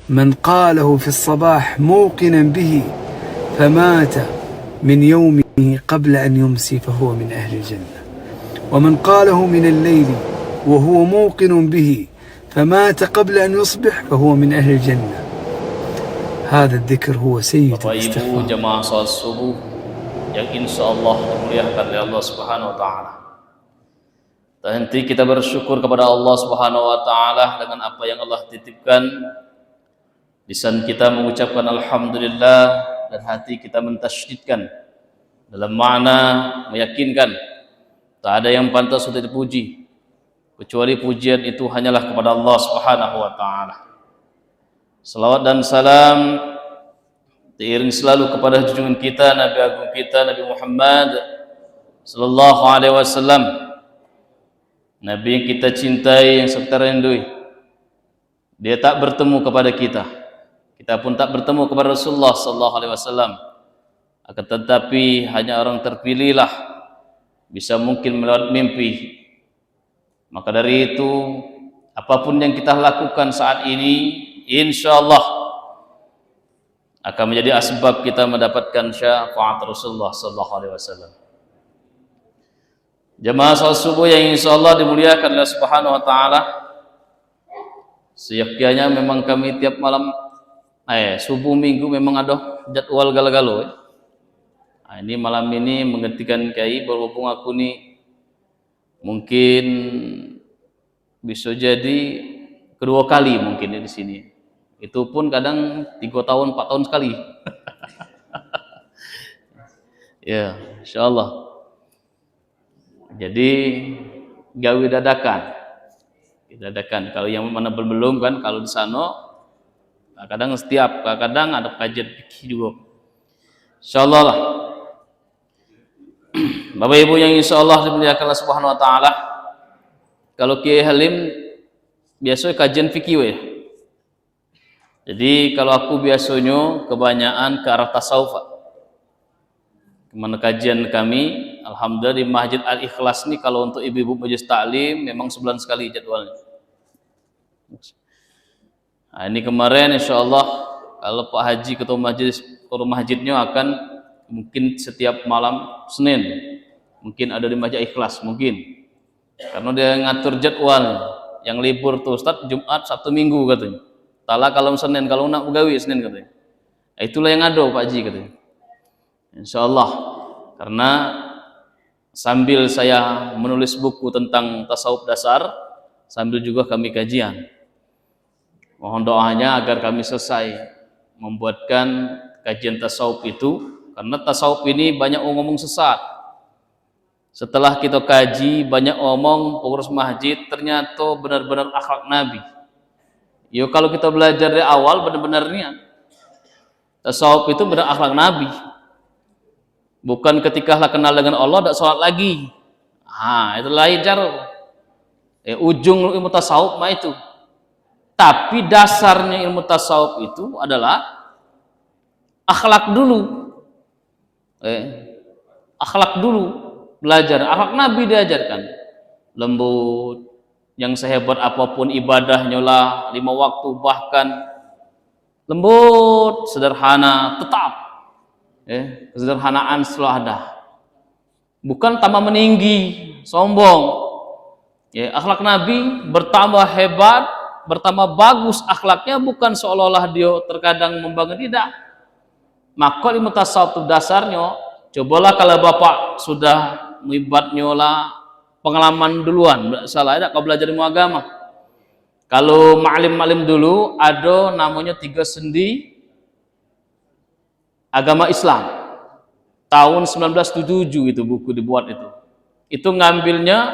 من قاله في الصباح موقنا به فمات من يومه قبل أن يمسي فهو من أهل الجنة، ومن قاله من الليل وهو موقن به فمات قبل أن يصبح فهو من أهل الجنة. هذا الذكر هو سيد الاستغفار. jemaah salat subuh yang insyaallah dimuliakan oleh Allah Subhanahu wa taala. Tak henti kita bersyukur kepada Allah Subhanahu wa taala dengan apa yang Allah titipkan. Lisan kita mengucapkan alhamdulillah dan hati kita mentasydidkan dalam makna meyakinkan tak ada yang pantas untuk dipuji kecuali pujian itu hanyalah kepada Allah Subhanahu wa taala. Salawat dan salam diiring selalu kepada junjungan kita, Nabi agung kita, Nabi Muhammad sallallahu alaihi wasallam. Nabi yang kita cintai, yang kita rindu. Dia tak bertemu kepada kita. Kita pun tak bertemu kepada Rasulullah sallallahu alaihi wasallam. Akan tetapi hanya orang terpilihlah bisa mungkin melewat mimpi. Maka dari itu, apapun yang kita lakukan saat ini, insyaallah akan menjadi asbab kita mendapatkan syafaat Rasulullah sallallahu alaihi wasallam. Jemaah salat subuh yang insyaallah dimuliakan oleh Subhanahu wa taala. Seyogyanya memang kami tiap malam subuh minggu memang ada jadwal galau-galau. Ini malam ini menggantikan kiai berhubung aku nih mungkin bisa jadi kedua kali mungkin di sini. Itu pun kadang 3 tahun, 4 tahun sekali. Ya, insyaallah. Jadi gawe dadakan. Dadakan. Kalau yang mana belum kan, kalau di sana kadang setiap, kadang ada kajian fikih juga. Insyaallah lah. Bapak Ibu yang insyaallah dimuliakan Allah Subhanahu wa taala. Kalau Kiai Halim biasa kajian fikih ya. Jadi kalau aku biasanya kebanyakan ke arah tasawuf. Kemana kajian kami, alhamdulillah di Masjid Al-Ikhlas ini kalau untuk ibu-ibu majelis taklim memang sebulan sekali jadwalnya. Nah, ini kemarin insyaallah kalau Pak Haji ketua masjidnya akan mungkin setiap malam Senin, mungkin ada di Masjid Ikhlas mungkin. Karena dia ngatur jadwal yang libur tuh Ustaz Jumat, Sabtu, Minggu katanya. Tala kalau Senin, kalau nak begawi Senin katanya. Nah, itulah yang ada Pak Haji katanya. Insyaallah, karena sambil saya menulis buku tentang tasawuf dasar, sambil juga kami kajian. Mohon doanya agar kami selesai membuatkan kajian tasawuf itu, karena tasawuf ini banyak ngomong sesat. Setelah kita kaji, banyak ngomong pengurus masjid, ternyata benar-benar akhlak Nabi. Yo kalau kita belajar dari awal benar-benarnya tasawuf itu benar akhlak Nabi. Bukan ketika lah kenal dengan Allah tak sholat lagi. Itu lain cara. Ujung ilmu tasawuf mah itu. Tapi dasarnya ilmu tasawuf itu adalah akhlak dulu. Akhlak dulu belajar. Akhlak Nabi diajarkan. Lembut, yang sehebat apapun ibadahnya lah 5 waktu bahkan lembut, sederhana, tetap. Kesederhanaan selalu ada. Bukan tambah meninggi, sombong. Akhlak Nabi bertambah hebat, bertambah bagus akhlaknya, bukan seolah-olah dia terkadang membangun, tidak. Maka ilmu tasawuf itu dasarnya, cobalah kalau Bapak sudah mengibatnya lah pengalaman duluan, salah ada kau belajar ilmu agama. Kalau ma'lim-ma'lim dulu ada namanya 3 sendi agama Islam. Tahun 1907 itu buku dibuat itu. Itu ngambilnya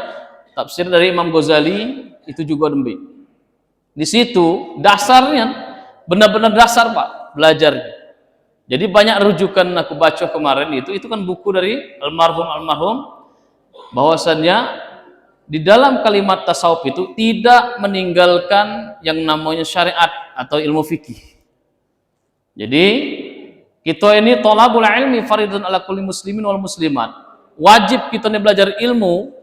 tafsir dari Imam Ghazali, itu juga demi. Di situ dasarnya benar-benar dasar Pak belajarnya. Jadi banyak rujukan aku baca kemarin itu kan buku dari almarhum bahwasannya di dalam kalimat tasawuf itu tidak meninggalkan yang namanya syariat atau ilmu fikih. Jadi kita ini thalabul ilmi faridun ala kulli muslimin wal muslimat. Wajib kita nih belajar ilmu.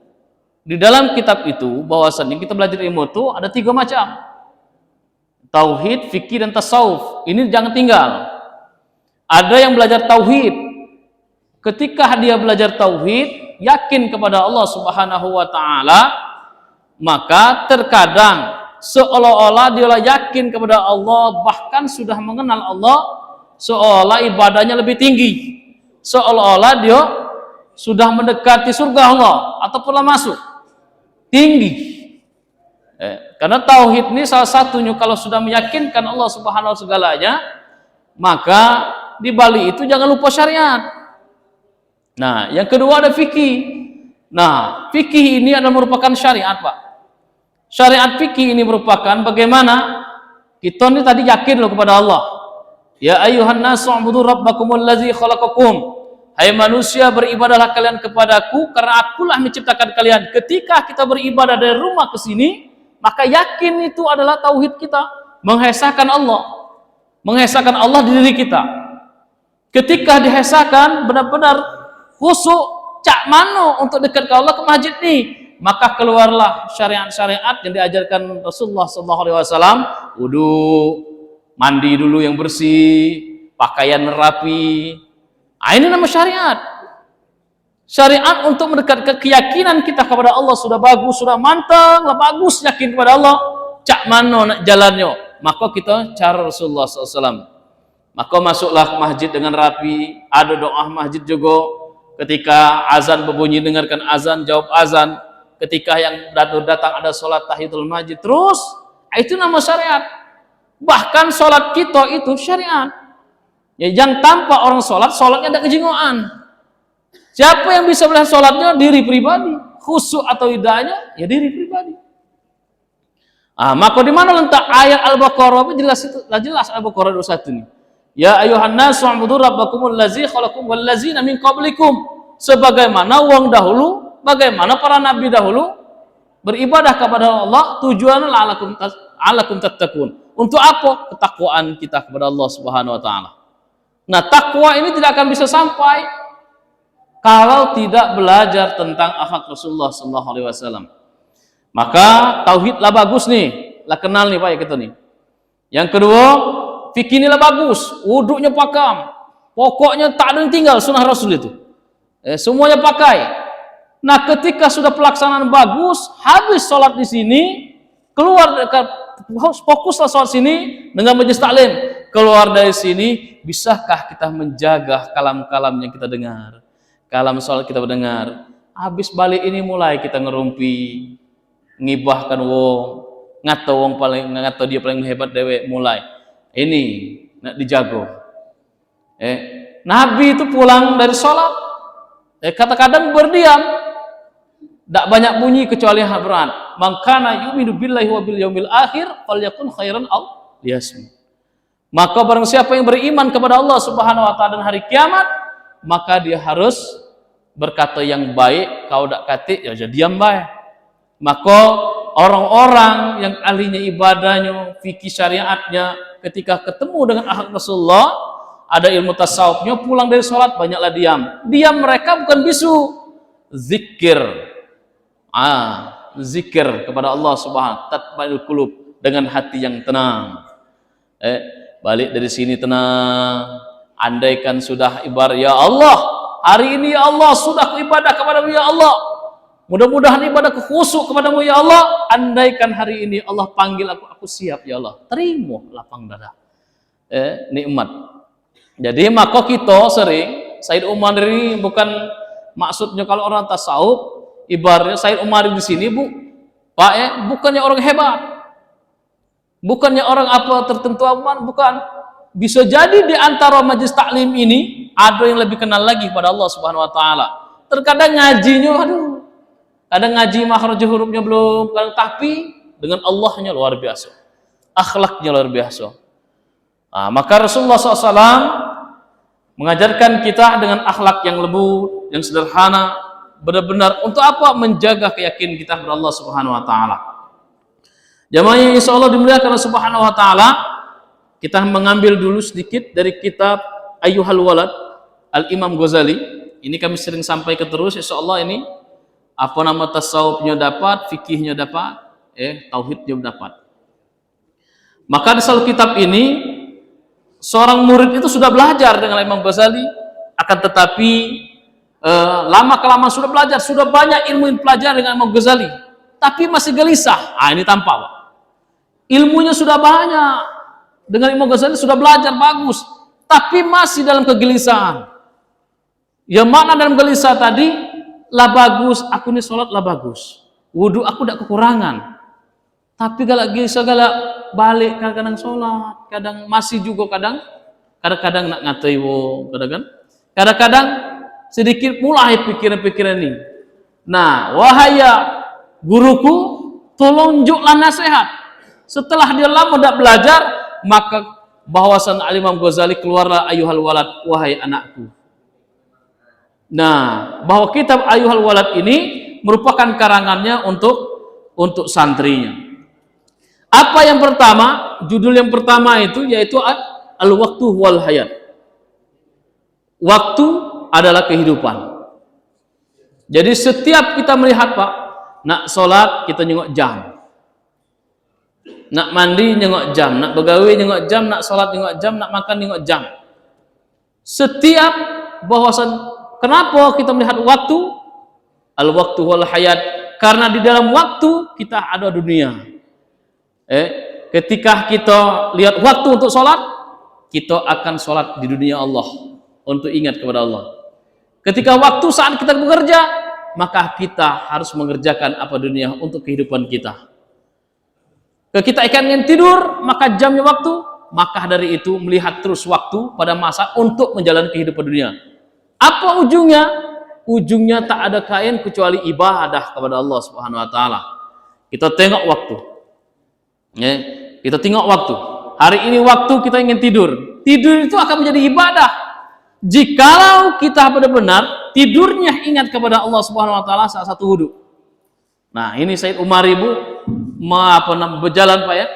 Di dalam kitab itu bahwasannya kita belajar ilmu itu ada 3 macam. Tauhid, fikih dan tasawuf. Ini jangan tinggal. Ada yang belajar tauhid. Ketika dia belajar tauhid, yakin kepada Allah Subhanahu wa taala, maka terkadang seolah-olah dia yakin kepada Allah, bahkan sudah mengenal Allah, seolah ibadahnya lebih tinggi. Seolah-olah dia sudah mendekati surga Allah atau pula masuk. Tinggi. Karena tauhid ini salah satunya, kalau sudah meyakinkan Allah Subhanahu wa segalanya, maka di balik itu jangan lupa syariat. Nah, yang kedua ada fikih. Nah, fikih ini adalah merupakan syariat, Pak. Syariat fikih ini merupakan bagaimana kita ini tadi yakin loh kepada Allah. Ya ayyuhan nasu ubudu rabbakumul ladzi khalaqakum. Hai manusia, beribadahlah kalian kepadaku karena akulah menciptakan kalian. Ketika kita beribadah dari rumah ke sini, maka yakin itu adalah tauhid kita, menghesahkan Allah. Menghesahkan Allah di diri kita. Ketika dihesakan benar-benar khusyuk, cak mano untuk dekat ke Allah ke masjid nih, maka keluarlah syariat-syariat yang diajarkan Rasulullah SAW. Wudu, mandi dulu yang bersih, pakaian rapi. Ini nama syariat. Syariat untuk mendekatkan keyakinan kita kepada Allah sudah bagus, sudah mantap, bagus yakin kepada Allah. Cak mano nak jalannya, maka kita cara Rasulullah SAW. Maka masuklah ke masjid dengan rapi, ada doa masjid juga. Ketika azan berbunyi, dengarkan azan, jawab azan. Ketika yang datang ada sholat tahiyatul masjid, terus itu nama syariat. Bahkan sholat kita itu syariat. Ya, yang tanpa orang sholat, sholatnya ada kejingoan. Siapa yang bisa melihat sholatnya? Diri pribadi. Khusyuk atau tidaknya? Ya diri pribadi. Maka di mana letak ayat Al-Baqarah? Jelas itu, jelas Al-Baqarah 21 ini. Ya ayuhan nasu ubudu rabbakumul ladzi khalaqakum wal ladzina min qablikum. Sebagaimana wong dahulu, bagaimana para nabi dahulu beribadah kepada Allah, tujuannya la'allakum tattaqun. Untuk apa? Ketakwaan kita kepada Allah Subhanahu wa taala. Nah, takwa ini tidak akan bisa sampai kalau tidak belajar tentang akhlak Rasulullah sallallahu alaihi wasallam. Maka tauhid lah bagus nih, lah kenal nih Pak ya kita nih. Yang kedua, fikih ini lah bagus, wuduknya pakam. Pokoknya tak ada yang tinggal sunnah Rasul itu. Semuanya pakai. Nah, ketika sudah pelaksanaan bagus, habis sholat di sini, keluar dekat fokuslah sholat sini dengan majelis taklim. Keluar dari sini, bisakah kita menjaga kalam-kalam yang kita dengar? Kalam sholat kita mendengar. Habis balik ini mulai kita ngerumpi, ngibahkan wong, ngato dia paling hebat dewe mulai. Ini nak dijago. Nabi itu pulang dari sholat, kadang-kadang berdiam, tak banyak bunyi kecuali yang berat. Mangkana yu'minu billahi wa bil yaumil akhir falyakun khairan aw liyasmut. Maka barang siapa yang beriman kepada Allah Subhanahu wa taala dan hari kiamat, maka dia harus berkata yang baik. Kau dak kata ya jadi diam baik. Maka orang-orang yang ahlinya ibadahnya, fikih syariatnya, ketika ketemu dengan akhlak Rasulullah, ada ilmu tasawufnya, pulang dari sholat banyaklah diam. Diam mereka bukan bisu, zikir. Zikir kepada Allah Subhanahu tatma'innul qulub, dengan hati yang tenang. Balik dari sini tenang. Andaikan sudah ibadah, ya Allah, hari ini ya Allah sudah ibadah kepadamu ya Allah. Mudah-mudahan ibadah khusyuk kepadamu ya Allah. Andaikan hari ini Allah panggil aku siap ya Allah. Terima lapang dada. Nikmat. Jadi maka kita sering, Said Umar ini bukan maksudnya kalau orang tasawuf, ibaratnya Said Umar di sini Pak bukannya orang hebat. Bukannya orang apa tertentu aman, bukan. Bisa jadi di antara majelis taklim ini ada yang lebih kenal lagi pada Allah Subhanahu wa taala. Terkadang ngajinya kadang ngaji makhraj hurufnya belum, tapi dengan Allahnya luar biasa. Akhlaknya luar biasa. Maka Rasulullah SAW mengajarkan kita dengan akhlak yang lembut, yang sederhana, benar-benar untuk apa? Menjaga keyakinan kita kepada Allah Subhanahu wa taala. Jamaah yang insyaallah dimuliakan Allah Subhanahu wa taala, kita mengambil dulu sedikit dari kitab Ayyuhal Walad Al-Imam Ghazali. Ini kami sering sampaikan terus, insyaallah ini apa nama tasawufnya dapat, fikihnya dapat, tauhidnya dapat. Maka di satu kitab ini seorang murid itu sudah belajar dengan Imam Ghazali, akan tetapi lama kelamaan sudah belajar, sudah banyak ilmu yang pelajari dengan Imam Ghazali, tapi masih gelisah. Ini tampak, Pak. Ilmunya sudah banyak dengan Imam Ghazali, sudah belajar bagus, tapi masih dalam kegelisahan. Yang mana dalam gelisah tadi, lah bagus, aku ini sholat lah bagus, wudhu aku tidak kekurangan, tapi galak gelisah, galak balik, kadang-kadang sholat, kadang masih juga, kadang-kadang nak ngatai wo, kadang-kadang sedikit mulai pikiran-pikiran ini. Nah, wahaya guruku, tolong unjuklah nasihat. Setelah dia lama tidak belajar, maka bahwasan Imam Ghazali keluarlah Ayyuhal Walad, wahai anakku. Nah, bahwa kitab Ayyuhal Walad ini merupakan karangannya untuk santrinya. Apa yang pertama? Judul yang pertama itu yaitu Al-Waqtu wal Hayat. Waktu adalah kehidupan. Jadi setiap kita melihat, Pak, nak sholat kita nyengok jam, nak mandi nyengok jam, nak begawe nyengok jam, nak sholat nyengok jam, nak makan nyengok jam. Setiap bahasan. Kenapa kita melihat waktu? Al-waqtu wal hayat. Karena di dalam waktu kita ada dunia. Ketika kita lihat waktu untuk sholat, kita akan sholat di dunia Allah, untuk ingat kepada Allah. Ketika waktu saat kita bekerja, maka kita harus mengerjakan apa dunia untuk kehidupan kita. Ketika kita ingin tidur, maka jamnya waktu, maka dari itu melihat terus waktu pada masa untuk menjalani kehidupan dunia. Apa ujungnya? Ujungnya tak ada kain kecuali ibadah kepada Allah Subhanahu wa taala. Kita tengok waktu. Kita tengok waktu. Hari ini waktu kita ingin tidur. Tidur itu akan menjadi ibadah. Jikalau kita benar-benar tidurnya ingat kepada Allah Subhanahu wa taala saat satu wudhu. Nah, ini Said Umar Ibu berjalan, Pak, ya.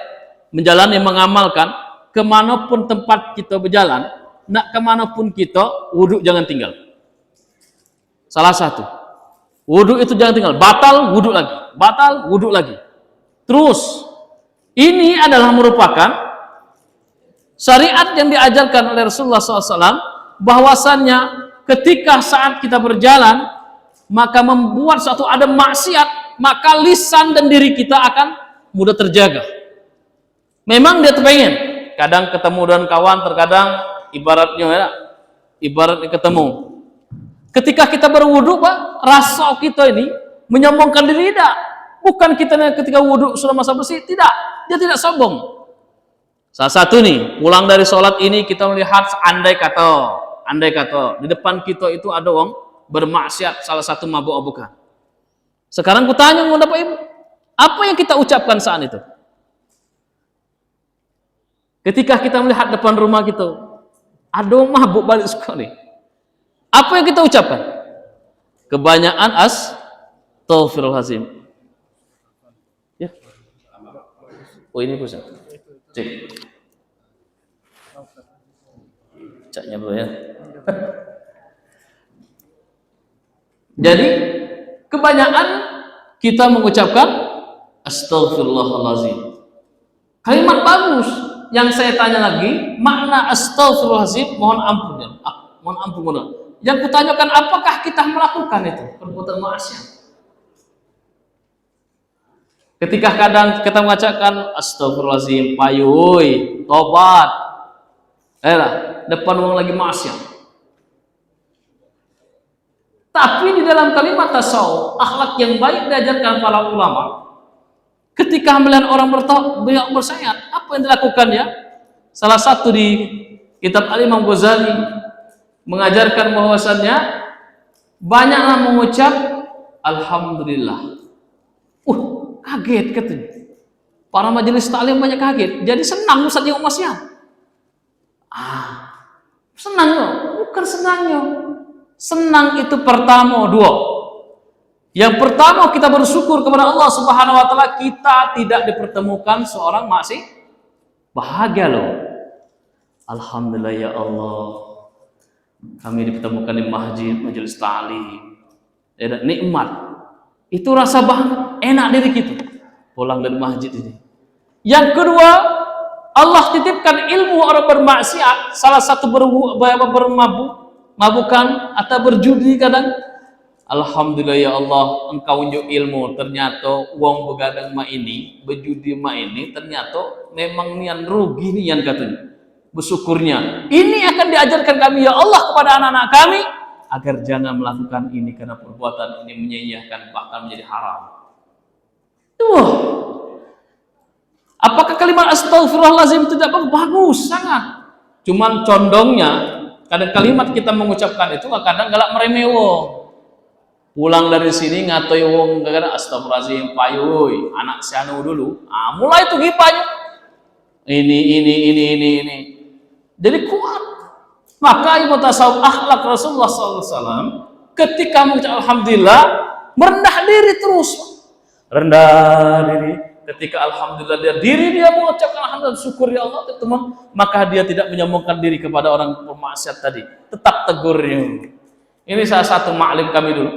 Menjalani, mengamalkan kemanapun tempat kita berjalan. Nak kemanapun kita, wudhu jangan tinggal. Salah satu, wudhu itu jangan tinggal. Batal, wudhu lagi. Batal, wudhu lagi. Terus, ini adalah merupakan syariat yang diajarkan oleh Rasulullah SAW, bahwasannya ketika saat kita berjalan, maka membuat suatu ada maksiat, maka lisan dan diri kita akan mudah terjaga. Memang dia terpengen, kadang ketemu dengan kawan, terkadang ibaratnya ketemu. Ketika kita berwudu, Pak, rasa kita ini menyombongkan diri, tidak. Bukan kita ketika wudu sudah masa bersih, tidak. Dia tidak sombong. Salah satu nih, pulang dari sholat ini kita melihat andai kata di depan kita itu ada orang bermaksiat, salah satu mabuk-mabukan. Sekarang ku tanya kepada Bapak Ibu, apa yang kita ucapkan saat itu? Ketika kita melihat depan rumah kita ada mabuk balik sekali, apa yang kita ucapkan? Kebanyakan astaghfirullahaladzim. Ya. Oh, ini pusat. Cek. Caknya bro ya. Jadi kebanyakan kita mengucapkan astaghfirullahaladzim. Kalimat bagus. Yang saya tanya lagi, makna astaghfirullahaladzim, mohon ampun ya. Mohon ampun. Yang kutanyakan, apakah kita melakukan itu perbuatan maksiat? Ketika kadang kita mengucapkan astaghfirullahaladzim, payuy, tobat, depan orang lagi maksiat. Tapi di dalam kalimat tasawuf, akhlak yang baik diajarkan para ulama. Ketika melihat orang bersayat, apa yang dilakukan ya? Salah satu di kitab Al-Imam Ghazali mengajarkan bahwasannya banyaklah mengucap alhamdulillah. Kaget katanya. Para majelis taklim banyak kaget. Jadi senang Ustaz yang maksiat. Senang loh, bukan senangnya. Senang itu pertama, dua. Yang pertama, kita bersyukur kepada Allah Subhanahu wa taala, kita tidak dipertemukan seorang maksiat. Bahagia loh. Alhamdulillah ya Allah. Kami dipertemukan di masjid, majelis ta'lim. Nikmat. Itu rasa enak diri kita pulang dari masjid ini. Yang kedua, Allah titipkan ilmu orang bermaksiat, salah satu bermabukan atau berjudi kadang. Alhamdulillah ya Allah, engkau unjuk ilmu, ternyata uang begadang ma ini, berjudi ma ini, ternyata memang nian rugi nian katanya. Bersyukurnya, ini akan diajarkan kami ya Allah kepada anak-anak kami, agar jangan melakukan ini karena perbuatan ini menyia-nyiakan bahkan menjadi haram. Tuh. Apakah kalimat astagfirullahaladzim itu tidak bagus? Sangat. Cuman condongnya, kadang kalimat kita mengucapkan itu kadang galak meremeh wong. Pulang dari sini ngatoi wong kadang astagfirullahaladzim, payuy, anak si anu dulu. Mulai tuh gipanya. Ini. Jadi kuat. Maka ibu tasawuf akhlak Rasulullah SAW ketika mengucap alhamdulillah merendah diri terus. Rendah diri. Ketika alhamdulillah dia mengucapkan alhamdulillah syukur ya Allah teman, maka dia tidak menyombongkan diri kepada orang bermaksiat tadi, tetap tegurnya. Ini salah satu maklim kami dulu.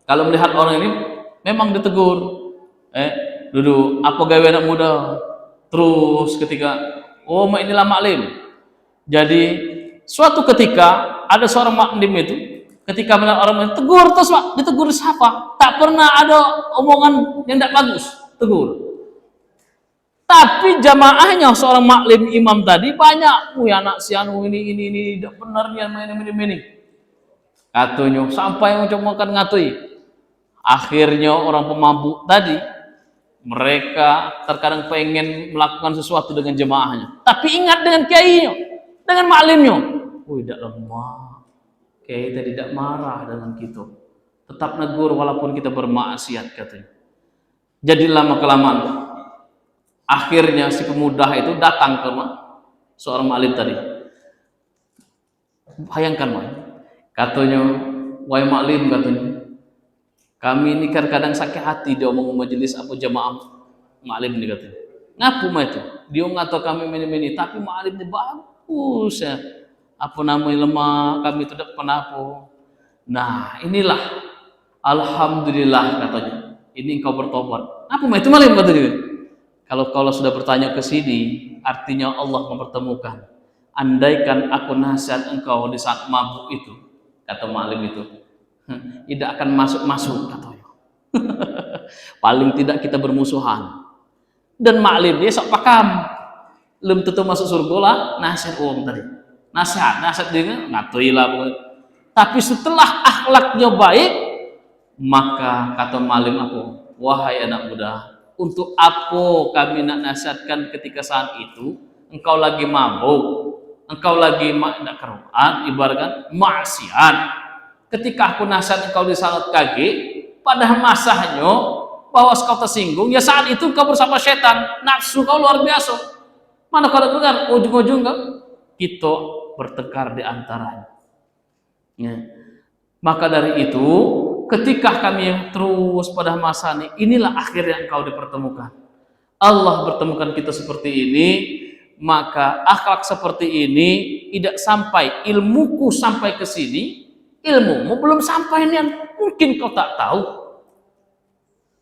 Kalau melihat orang ini memang ditegur, duduk apa gawe anak muda, terus ketika mak inilah maklim. Jadi suatu ketika ada seorang maklim itu ketika melihat orang itu tegur terus Pak, ditegur siapa? Tak pernah ada omongan yang tidak bagus. Tegur. Tapi jamaahnya seorang maklim imam tadi banyak, anak si anu ini tidak benar nih ini. Katanya sampai mencoba ngatui. Akhirnya orang pemabuk tadi mereka terkadang pengen melakukan sesuatu dengan jamaahnya. Tapi ingat dengan kiainya, dengan maklimnya. Tidak lemah. Kiai tadi tidak marah dengan kita. Tetap negur walaupun kita bermaksiat katanya. Jadi lama-kelamaan akhirnya si pemuda itu datang ke rumah seorang maklim tadi. Bayangkan katanya, wahai maklim katanya, kami ini kadang sakit hati dia omong majelis apa jamaah maklim ini katanya. Ngapu itu? Dia ngatur kami ini, tapi maklim ini bagus ya. Apa namanya lemah, kami tidak pernah apa. Nah inilah alhamdulillah katanya. Ini engkau bertobat. Apa itu malam katanya? Kalau sudah bertanya ke sini, artinya Allah mempertemukan. Andaikan aku nasihat engkau di saat mabuk itu, kata malim itu, tidak akan masuk katanya. Paling tidak kita bermusuhan. Dan malim dia sok pakam, belum tentu masuk surga lah. Nasihat uang tadi, nasihat dia ngatui lah. Tapi setelah akhlaknya baik, maka kata malim aku, wahai anak muda, untuk apa kami nak nasihatkan ketika saat itu engkau lagi mabuk, engkau lagi tidak keruan, ibaratkan maksiat. Ketika aku nasihat engkau di saat kaget, pada masanya bahwa engkau tersinggung, ya saat itu engkau bersama setan, nafsu kau luar biasa. Mana kau dengar ujung-ujung kita bertengkar di antaranya. Ya. Maka dari itu ketika kami terus pada masa ini, inilah akhirnya engkau dipertemukan. Allah bertemukan kita seperti ini, maka akhlak seperti ini tidak sampai ilmuku sampai ke sini, ilmumu belum sampai nih, mungkin kau tak tahu.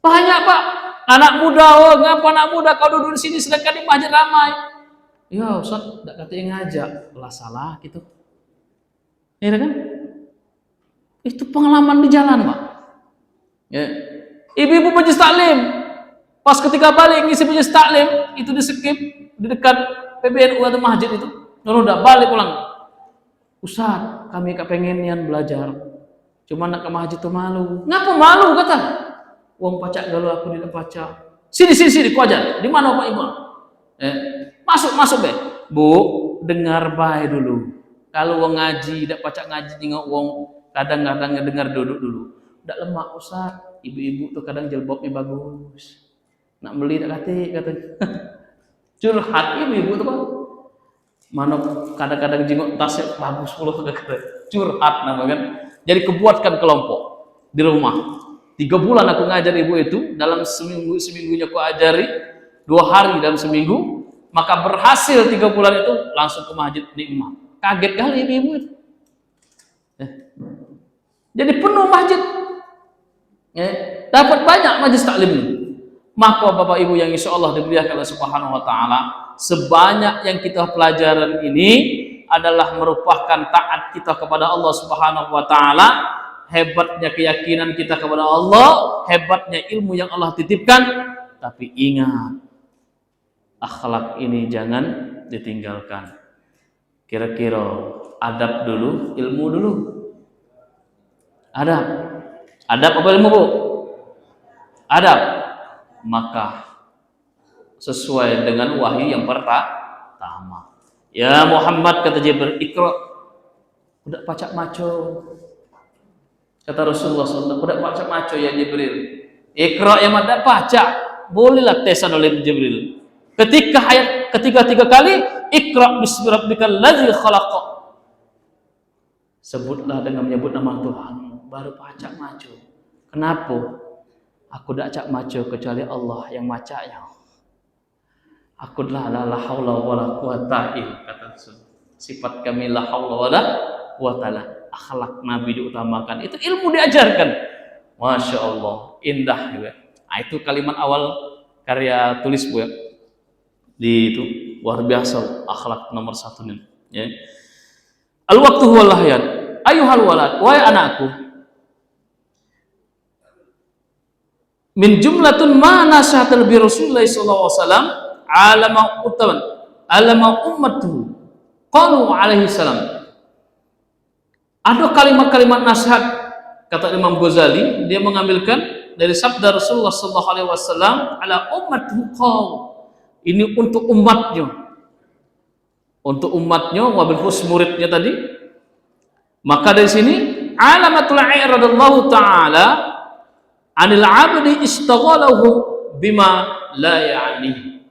Banyak Pak, anak muda, ngapa anak muda kau duduk di sini sedangkan di masjid ramai. Ya Ustaz, tak katanya ngajak, lah salah gitu. Ya kan? Itu pengalaman di jalan Pak. Ya. Ibu-ibu majelis taklim, pas ketika balik ngisi majelis taklim itu di skip di dekat PBNU atau masjid itu, udah balik pulang. Ustaz, kami kepengen belajar, cuma nak ke masjid tuh malu. Ngapa malu kata? Uang pacak galau aku tidak pacak. Sini, ku ajar. Di mana Pak Ibu? Masuk be. Bu, dengar baik dulu. Kalau uang ngaji, tidak pacak ngaji nengok uang. Kadang-kadang ngedengar duduk tidak lemak Ustaz, ibu-ibu tuh kadang jilbabnya bagus, nak beli tak katanya. Curhat ibu-ibu tuh Pak, mana kadang-kadang jenguk tasnya bagus puluh curhat nama kan. Jadi kebuatkan kelompok di rumah. 3 bulan aku ngajar ibu itu, dalam seminggunya aku ajari 2 hari dalam seminggu, maka berhasil 3 bulan itu langsung ke masjid nikmat. Kaget kali ibu-ibu itu. Jadi penuh masjid, dapat banyak majlis taklim. Maka Bapak Ibu yang insya Allah dimuliakan oleh Subhanahu Wa Taala, sebanyak yang kita pelajaran ini adalah merupakan taat kita kepada Allah Subhanahu wa taala, hebatnya keyakinan kita kepada Allah, hebatnya ilmu yang Allah titipkan. Tapi ingat, akhlak ini jangan ditinggalkan. Kira-kira adab dulu, ilmu dulu. Adab apa ilmu, Bu? Adab. Maka sesuai dengan wahyu yang pertama. Ya Muhammad, kata Jibril, ikra. Udah pacak maco. Kata Rasulullah SAW, udah pacak maco ya Jibril. Ikra yang ada pacak. Bolehlah tesan oleh Jibril. Ketika ayat ketiga 3 kali, ikra bismi rabbikal ladzi khalaq. Sebutlah dengan menyebut nama Tuhan, baru pacak maco. Kenapa? Aku tidak cak maco kecuali Allah yang macanya. Aku adalah la haula wala quwata illa kata sifat kami la haula wala quwata. Akhlak Nabi diutamakan, itu ilmu diajarkan. Masya Allah, indah juga. Nah, itu kalimat awal karya tulis Bu ya. Di itu luar biasa, akhlak nomor 1 nih. Ya. Al-waqtu huwal hayat. Ayuhal walad, wahai anakku. Min jumlatun ma nasihatal bi Rasulullah sallallahu alaihi wasallam alama ummatuhu qalu alaihi salam. Ada kalimat-kalimat nasihat, kata Imam Ghazali, dia mengambilkan dari sabda Rasulullah sallallahu alaihi wasallam ala ummatuhu qalu. Ini untuk umatnya. Untuk umatnya, wabil khusus muridnya tadi. Maka dari sini alamatul i'radallahu ta'ala anil 'abdi istaghalahu bima la ya'ni.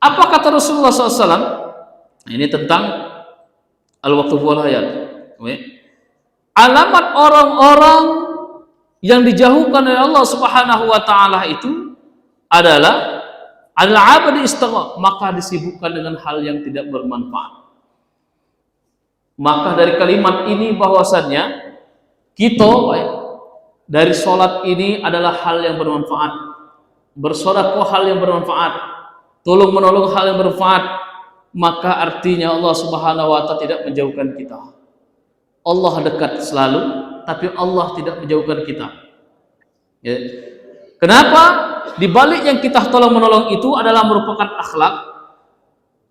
Apa kata Rasulullah SAW? Ini tentang al-waqtu wal hayat. Alamat orang-orang yang dijauhkan oleh Allah Subhanahu wa taala itu adalah al-'abdi istaghala, maka disibukkan dengan hal yang tidak bermanfaat. Maka dari kalimat ini bahwasannya kita dari sholat ini adalah hal yang bermanfaat, bersedekah hal yang bermanfaat, tolong menolong hal yang bermanfaat. Maka artinya Allah Subhanahu wa taala tidak menjauhkan kita. Allah dekat selalu, tapi Allah tidak menjauhkan kita. Ya. Kenapa? Di balik yang kita tolong menolong itu adalah merupakan akhlak.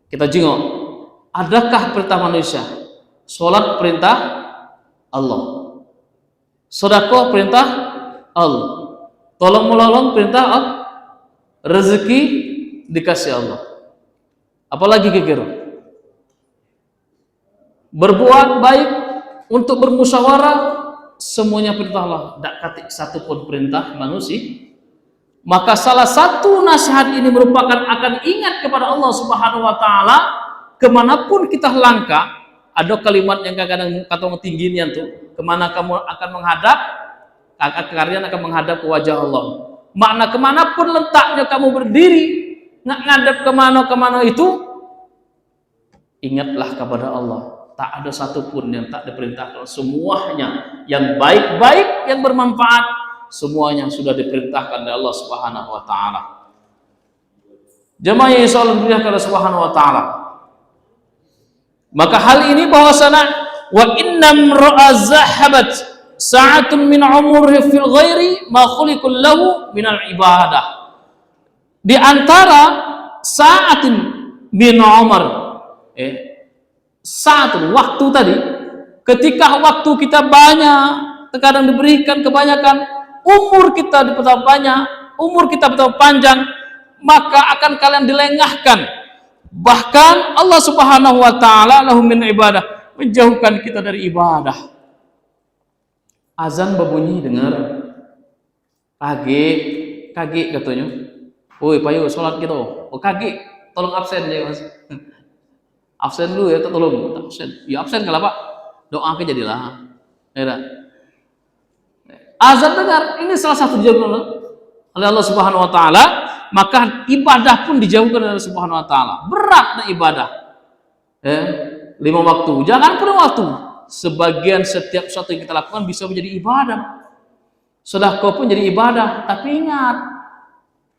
Kita jengok, adakah perintah manusia? Sholat perintah Allah, sedekah perintah Allah, tolong menolong perintah Allah, rezeki dikasih Allah. Apalagi kira-kira berbuat baik, untuk bermusyawarah, semuanya perintah Allah, tidak katik satu pun perintah manusia. Maka salah satu nasihat ini merupakan akan ingat kepada Allah Subhanahu wa taala kemanapun kita langkah. Ada kalimat yang kadang-kadang kata tingginya tuh, kemana kamu akan menghadap, kalian akan menghadap ke wajah Allah. Makna kemanapun letaknya kamu berdiri, ngadap kemana-kemana itu, ingatlah kepada Allah. Tak ada satupun yang tak diperintahkan, semuanya yang baik-baik, yang bermanfaat, semuanya sudah diperintahkan oleh Allah Subhanahu wa taala. Jemaah yang Allah dimuliakan oleh Subhanahu wa taala. Maka hal ini bahwasana wa innam ra'a zahabat sa'atun min umurihi fil ghairi ma khuliqul lahu minal ibadah. Di antara sa'atin min umar, sa'atun waktu tadi, ketika waktu kita banyak, terkadang diberikan kebanyakan, umur kita bertambah banyak, umur kita bertambah panjang, maka akan kalian dilengahkan. Bahkan Allah Subhanahu wa taala lahum min ibadah, menjauhkan kita dari ibadah. Azan berbunyi dengar, kaget katanya. Woi, payo salat kita. Oh, kaget, tolong absen ya Mas. Absen dulu ya, tolong absen. Ya absen kalau Pak. Doa ke jadilah. Ya. Azan dengar, ini salah satu dijauhkan oleh Allah Subhanahu wa taala. Maka ibadah pun dijauhkan oleh Allah Subhanahu wa taala. Beratnya ibadah. 5 waktu. Jangan pun waktu. Sebagian setiap sesuatu yang kita lakukan bisa menjadi ibadah. Sedekah pun jadi ibadah. Tapi ingat,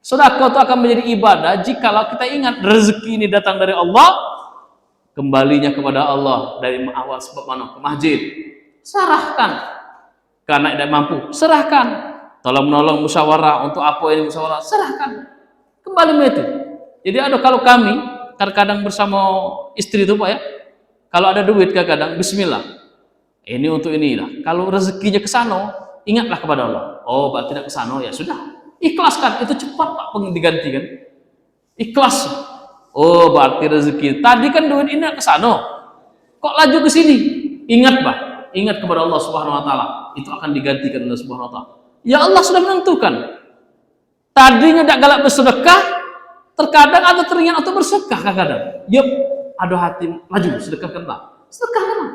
Sedekah itu akan menjadi ibadah jikalau kita ingat rezeki ini datang dari Allah, kembalinya kepada Allah dari awal sebab mana ke masjid. Serahkan. Karena tidak mampu, serahkan. Tolong menolong musyawarah, untuk apa ini musyawarah? Serahkan. Kembali itu. Jadi kalau kami terkadang bersama istri itu Pak ya, kalau ada duit kadang bismillah. Ini untuk inilah. Kalau rezekinya ke sana, ingatlah kepada Allah. Oh, berarti tidak ke sana, ya sudah. Ikhlaskan, itu cepat Pak digantikan. Ikhlas. Oh, berarti rezeki. Tadi kan duit ini ke sana. Kok laju ke sini? Ingat Pak, ingat kepada Allah Subhanahu wa taala. Itu akan digantikan oleh Subhanahu wa taala. Ya Allah sudah menentukan. Tadinya tidak galak bersedekah, terkadang atau teringat atau bersedekah kadang. Yup, ada hati laju sedekahkanlah. Sedekahkanlah.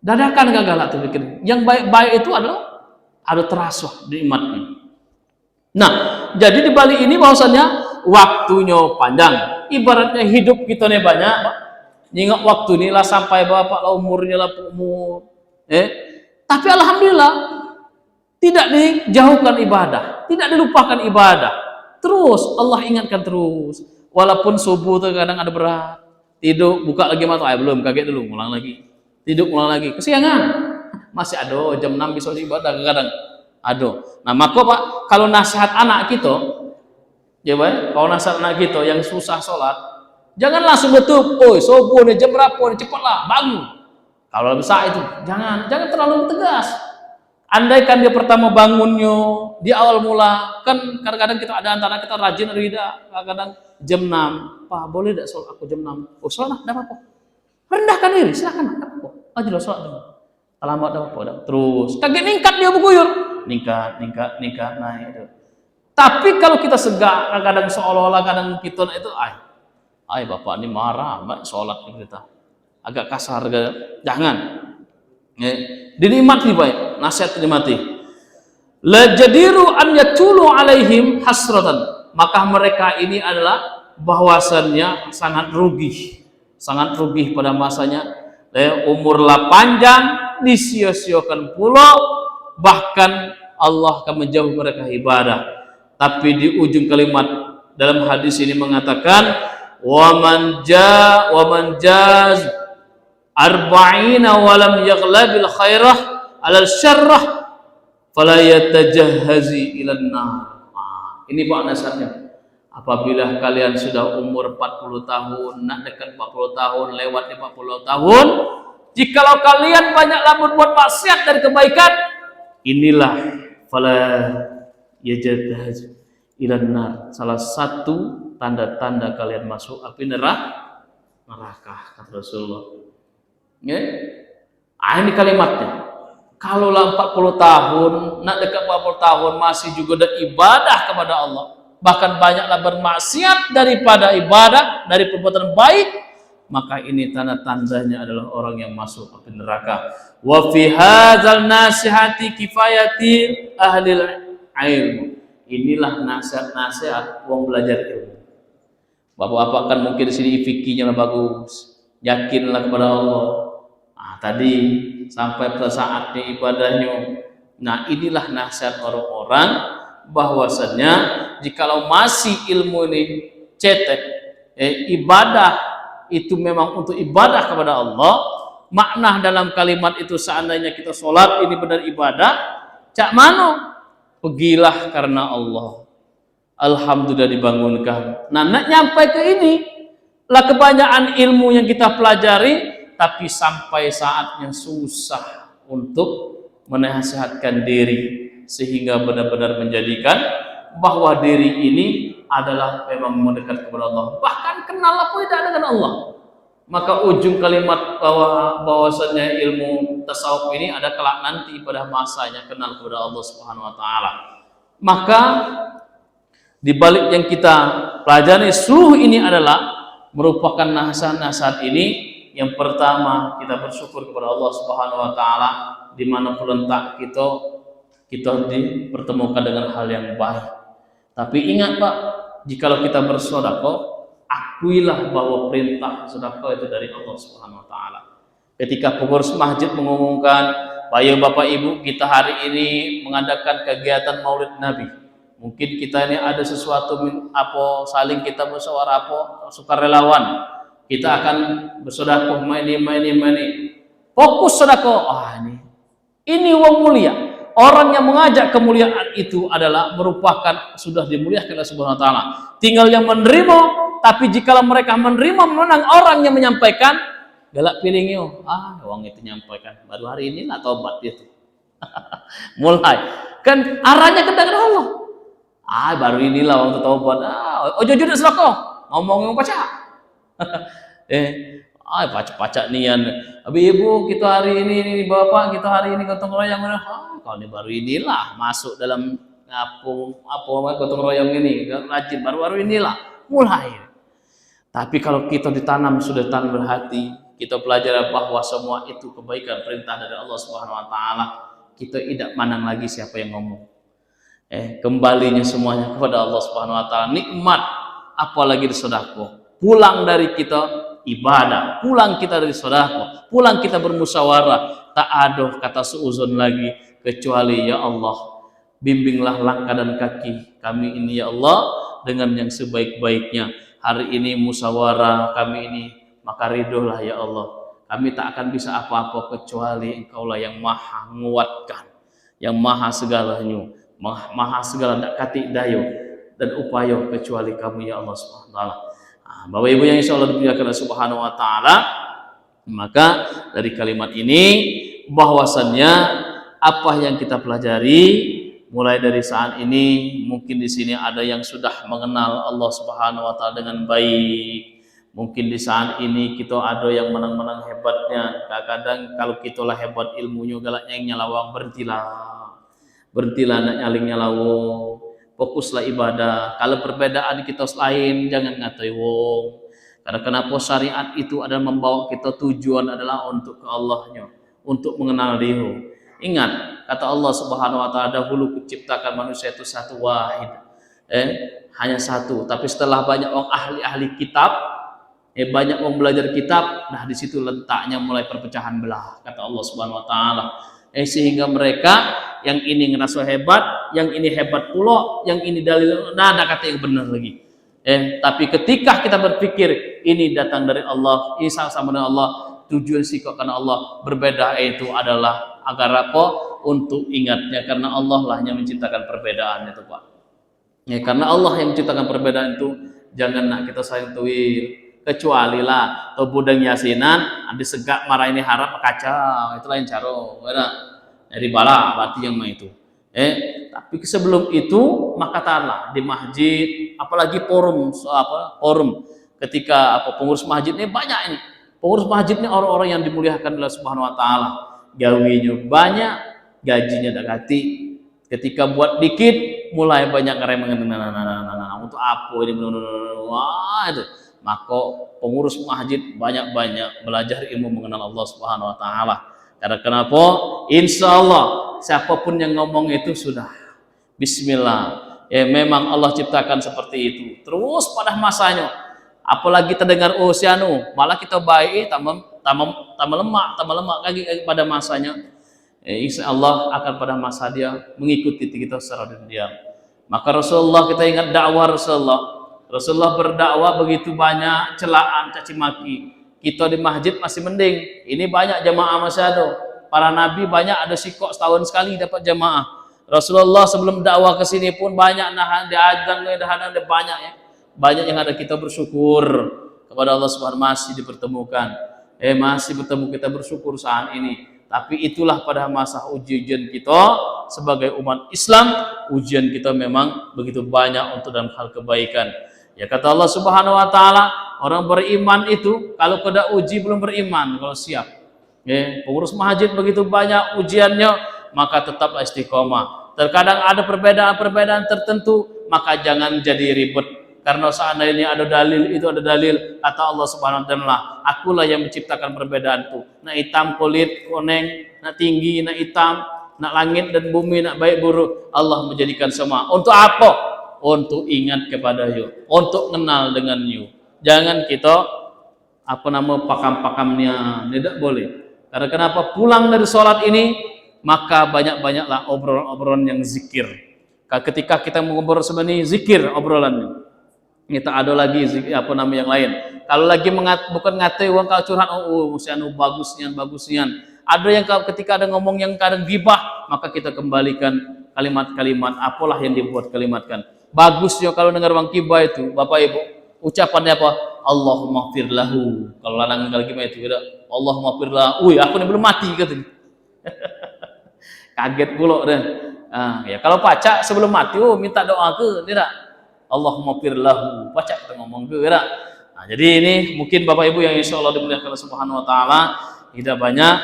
Dadakan gak galak tuh bikin. Yang baik-baik itu adalah ada terasa nikmatnya. Nah, jadi di Bali ini bahwasanya waktunya panjang. Ibaratnya hidup kita nih banyak, Pak. Ingat waktu ini lah sampai bapak lah umurnya lah umur. Tapi alhamdulillah tidak dijauhkan ibadah, tidak dilupakan ibadah. Terus Allah ingatkan terus. Walaupun subuh terkadang ada berat. Tidur, buka lagi mata, belum, kaget dulu, ulang lagi. Tidur, ulang lagi. Kesiangan. Masih ada jam 6 bisa ibadah kadang. Ada. Nah, maka Pak, kalau nasihat anak kita, ya Pak, kalau nasihat anak kita yang susah sholat, jangan langsung betul, subuh nih jam berapa nih, cepatlah bangun. Kalau besar itu, jangan terlalu tegas. Andaikan dia pertama bangunnya di awal mula, kan kadang-kadang kita ada antara kita rajin rida, kadang-kadang jam 6, Pak boleh tidak sholat aku jam 6? Oh sholat, tidak apa-apa. Rendahkan diri, silakan, tidak apa-apa. Ajulah sholat dulu. Terlambat, tidak apa-apa. Terus, kaget ningkat dia berguyur. Ningkat, naik itu. Tapi kalau kita segak, kadang seolah-olah kadang kita itu, ay bapak ini marah, mbak sholat kita. Agak kasar, jangan. Dinikmati baik, nasihat dinikmati. La jadiru an yatulu alaihim hasratan. Maka mereka ini adalah bahwasannya sangat rugi pada masanya. Umur lah panjang, disia-siakan pulau. Bahkan Allah akan menjauh mereka ibadah. Tapi di ujung kalimat dalam hadis ini mengatakan waman jaz arba'ina walam yaghlabil khairah alal syarrah fala yatajahhazi ilan nar. Ini Pak nasihatnya. Apabila kalian sudah umur 40 tahun, nak dekat 40 tahun, lewat 40 tahun, jikalau kalian banyaklah berbuat maksiat dari kebaikan, inilah fala yajtahaz ilan nar, salah satu tanda-tanda kalian masuk api neraka kata Rasulullah. Ini kalimatnya. Kalau 40 tahun, nak dekat 40 tahun masih juga ada ibadah kepada Allah, bahkan banyaklah bermaksiat daripada ibadah, dari perbuatan baik, maka ini tanda-tandanya adalah orang yang masuk api neraka. Wa fi hadzal nasihati kifayati ahli ilmu. Inilah nasihat wong belajar ilmu. Bapak-bapak kan mungkin di sini fikihnya bagus, yakinlah kepada Allah. Tadi sampai pada saatnya ibadahnya. Nah, inilah nasihat orang-orang bahwasannya jikalau masih ilmu ini cetek, ibadah itu memang untuk ibadah kepada Allah. Makna dalam kalimat itu seandainya kita sholat ini benar ibadah, cak mano? Pergilah karena Allah. Alhamdulillah dibangunkan. Nah, nak nyampai ke ini lah kebanyakan ilmu yang kita pelajari, tapi sampai saatnya susah untuk menasihatkan diri sehingga benar-benar menjadikan bahwa diri ini adalah memang mendekat kepada Allah. Bahkan kenal apa tidak dengan Allah. Maka ujung kalimat bahwasanya ilmu tasawuf ini ada kelak nanti pada masanya kenal kepada Allah Subhanahu wa taala. Maka di balik yang kita pelajari seluruh ini adalah merupakan nasihat-nasihat ini. Yang pertama, kita bersyukur kepada Allah Subhanahu wa taala dimanapun letak kita dipertemukan dengan hal yang baik. Tapi ingat Pak, jikalau kita bersedekah, akuilah bahwa perintah sedekah itu dari Allah Subhanahu wa taala. Ketika pengurus masjid mengumumkan, "Bapak Ibu, kita hari ini mengadakan kegiatan Maulid Nabi." Mungkin kita ini ada sesuatu apa saling kita bersuara apa sukarelawan. Kita akan bersedekah ini. Fokus sedekah. Ini wong mulia. Orang yang mengajak kemuliaan itu adalah merupakan sudah dimuliakan oleh Subhanahu wa taala. Tinggal yang menerima, tapi jikalau mereka menerima menang orang yang menyampaikan, galak pilihnya. Wong itu menyampaikan baru hari ini lah tobat itu. Mulai kan arahnya ke dengan Allah. Baru inilah waktu taubat. Ojo sedekah. Ngomong baca. Pacak nian. Ibu kita hari ini bapak kita hari ini gotong royong. Kalau ini baru inilah masuk dalam apa gotong royong ini rajin baru inilah mulai. Tapi kalau kita sudah ditanam berhati, kita belajar bahwa semua itu kebaikan perintah dari Allah Subhanahu wa taala. Kita tidak mandang lagi siapa yang ngomong. Kembalinya semuanya kepada Allah Subhanahu wa taala. Nikmat apalagi di sedekah. Pulang dari kita ibadah, pulang kita dari sedekah, pulang kita bermusyawarah, tak ada kata suuzon lagi kecuali ya Allah, bimbinglah langkah dan kaki kami ini ya Allah dengan yang sebaik-baiknya. Hari ini musyawarah kami ini, maka ridholah ya Allah. Kami tak akan bisa apa-apa kecuali Engkaulah yang maha menguatkan, yang maha segalanya, maha segala dak katik dayo dan upaya kecuali kamu ya Allah Subhanahu wa taala. Bapak Ibu yang insya Allah dimuliakan oleh Subhanahu wa taala, maka dari kalimat ini bahwasannya apa yang kita pelajari mulai dari saat ini, mungkin di sini ada yang sudah mengenal Allah Subhanahu wa taala dengan baik. Mungkin di saat ini kita ada yang menang-menang hebatnya. Kadang-kadang kalau kita lah hebat ilmunya galaknya yang nyalawang, berhentilah nak nyaling nyalawang. Fokuslah ibadah. Kalau perbedaan kita lain, jangan ngatai wong. Karena kenapa syariat itu adalah membawa kita tujuan adalah untuk ke Allahnya, untuk mengenal Dia. Ingat, kata Allah Subhanahu wa taala, dahulu kuciptakan manusia itu satu wahid. Hanya satu. Tapi setelah banyak orang ahli kitab, banyak orang belajar kitab, nah di situ letaknya mulai perpecahan belah, kata Allah Subhanahu wa taala. Sehingga mereka yang ini ngerasa hebat, yang ini hebat pula, yang ini dalil, ada kata yang benar lagi. Tapi ketika kita berpikir ini datang dari Allah, ini sama dengan Allah, tujuan sikap karena Allah, berbeda itu adalah agar apa? Untuk ingatnya, karena Allah lah yang menciptakan perbedaan itu, Pak. Karena Allah yang menciptakan perbedaan itu, jangan nak kita saling tuil. Kecuali lah atau budang yasinan ada segak marah ini harap kacau, itu lain caro dari bala berarti yang mah itu. Tapi sebelum itu maka talah di masjid, apalagi forum ketika pengurus masjid ini banyak ini. Pengurus masjid ini orang-orang yang dimuliakan oleh Subhanahu wa taala. Gawinya banyak, gajinya dakati. Ketika buat dikit mulai banyak ngerem untuk apa ini itu. Maka pengurus masjid banyak-banyak belajar ilmu mengenal Allah Subhanahu wa taala. Karena kenapa? Insya Allah siapapun yang ngomong itu sudah bismillah. Memang Allah ciptakan seperti itu. Terus pada masanya, apalagi terdengar sianu, malah kita baik tambah lemak lagi pada masanya. Insya Allah akan pada masa dia mengikuti kita secara diam. Maka Rasulullah, kita ingat dakwah Rasulullah berdakwah begitu banyak celaan, caci maki. Kita di masjid masih mending. Ini banyak jamaah masih ada. Para nabi banyak ada sikok setahun sekali dapat jamaah. Rasulullah sebelum dakwah ke sini pun banyak nahan diadang ada banyak ya. Banyak yang ada kita bersyukur kepada Allah Subhanahu masih dipertemukan. Masih bertemu kita bersyukur saat ini. Tapi itulah pada masa ujian kita sebagai umat Islam, ujian kita memang begitu banyak untuk dalam hal kebaikan. Ya kata Allah Subhanahu wa taala, orang beriman itu kalau kena uji belum beriman, kalau siap. Pengurus masjid begitu banyak ujiannya, maka tetap istiqomah. Terkadang ada perbedaan tertentu, maka jangan jadi ribet. Karena seandainya ada dalil, itu ada dalil kata Allah Subhanahu wa taala, akulah yang menciptakan perbedaan itu. Nak hitam kulit, kuning, nak tinggi, nak hitam, nak langit dan bumi, nak baik buruk, Allah menjadikan semua. Untuk apa? Untuk ingat kepada you, untuk kenal dengan you. Jangan kita pakam-pakamnya, tidak boleh. Karena kenapa? Pulang dari sholat ini maka banyak-banyaklah obrolan-obrolan yang zikir. Ketika kita mengobrol sebenarnya zikir obrolan kita ada lagi zikir, apa namanya yang lain. Kalau lagi bukan ngatai uang kalau curhat, mesti anu bagusnya. Ada yang ketika ada ngomong yang kadang gibah, maka kita kembalikan kalimat-kalimat apalah yang dibuat kalimatkan. Bagusnya kalau dengar orang gibah itu, Bapak Ibu, ucapannya apa? Allahumma firlahu. Kalau lanang dengar gibah itu, Allahumma firlahu. Aku ini belum mati katanya. Kaget pula deh. Ya kalau pacak sebelum mati, minta doa ke, tidak. Allahumma firlahu. Pacak kita ngomong ke, tidak. Nah, jadi ini mungkin Bapak Ibu yang insya Allah dimuliakan Subhanahu Wa Taala, tidak banyak.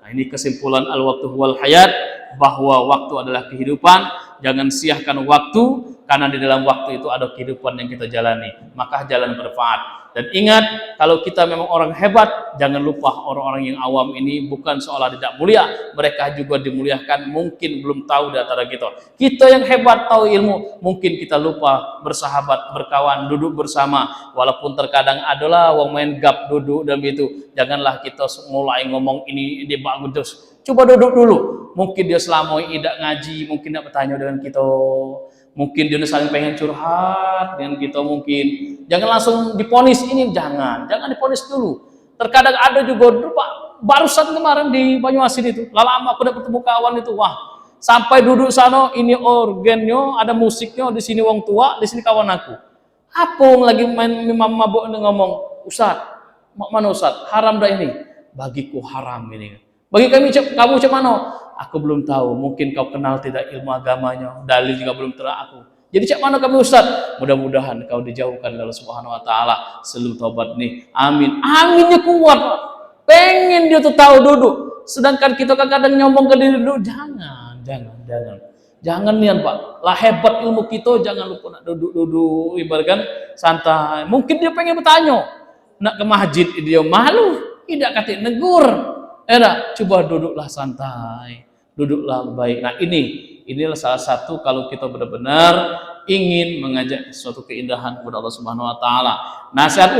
Nah, ini kesimpulan al-waktu wal hayat, bahwa waktu adalah kehidupan. Jangan sia-siakan waktu, karena di dalam waktu itu ada kehidupan yang kita jalani. Maka jalan bermanfaat. Dan ingat, kalau kita memang orang hebat, jangan lupa orang-orang yang awam ini bukan seolah tidak mulia, mereka juga dimuliakan, mungkin belum tahu di antara kita. Kita yang hebat tahu ilmu, mungkin kita lupa bersahabat, berkawan, duduk bersama, walaupun terkadang adalah wong main gap duduk dan itu. Janganlah kita mulai ngomong ini bagus. Coba duduk dulu. Mungkin dia selama ini tidak ngaji, mungkin tidak bertanya dengan kita. Mungkin dia saling pengen curhat dengan kita, mungkin jangan langsung diponis ini, jangan diponis dulu. Terkadang ada juga barusan kemarin di Banyuasin itu, lama aku udah ketemu kawan itu, wah sampai duduk sana ini organnya ada musiknya, di sini wong tua, di sini kawan aku. Apung lagi main mabuk ngomong, Ustaz, mana Ustaz? Haram dah ini. Bagiku haram ini. Bagi kamu macam mana? Aku belum tahu, mungkin kau kenal tidak ilmu agamanya, dalil juga belum terang aku. Jadi cak mana kami Ustaz? Mudah-mudahan kau dijauhkan dari Allah Subhanahu Wa Taala. Selalu taubat nih, amin. Aminnya kuat, pengen dia tuh tahu duduk. Sedangkan kita kadang nyombong ke diri dulu, jangan nian Pak. Lah hebat ilmu kita, jangan lupa nak duduk ibaratkan santai. Mungkin dia pengen bertanya, nak ke masjid dia malu, tidak kata negur. Coba duduklah santai. Duduklah baik. Nah inilah salah satu kalau kita benar-benar ingin mengajak suatu keindahan kepada Allah Subhanahu Wa Taala. Nasihat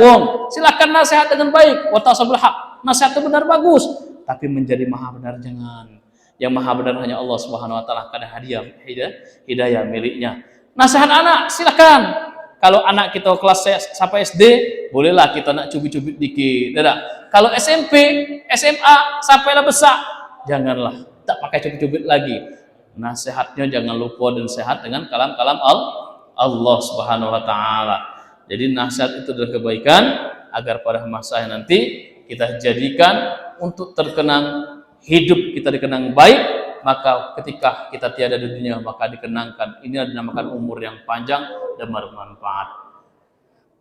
silakan nasihat dengan baik. Wattasabil haq. Nasihat itu benar bagus, tapi menjadi maha benar jangan. Yang maha benar hanya Allah Subhanahu Wa Taala, karena hidayah miliknya. Nasihat anak silakan. Kalau anak kita kelas sampai SD, bolehlah kita nak cubit-cubit dikit. Kalau SMP, SMA sampailah besar, janganlah. Tak pakai cubit-cubit lagi. Nasihatnya jangan lupa dan sehat dengan kalam-kalam Allah Subhanahu Wa Taala. Jadi nasihat itu adalah kebaikan agar pada masa yang nanti kita jadikan untuk terkenang, hidup kita dikenang baik, maka ketika kita tiada di dunia maka dikenangkan. Ini dinamakan umur yang panjang dan bermanfaat.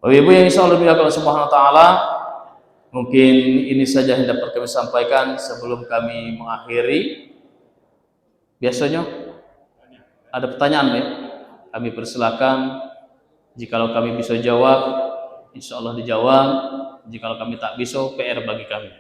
Bapak Ibu yang insya Allah dimuliakan Subhanahu Wa Taala, mungkin ini saja yang dapat kami sampaikan sebelum kami mengakhiri. Biasanya ada pertanyaan ya, kami persilakan. Jikalau kami bisa jawab, insya Allah dijawab. Jikalau kami tak bisa, PR bagi kami.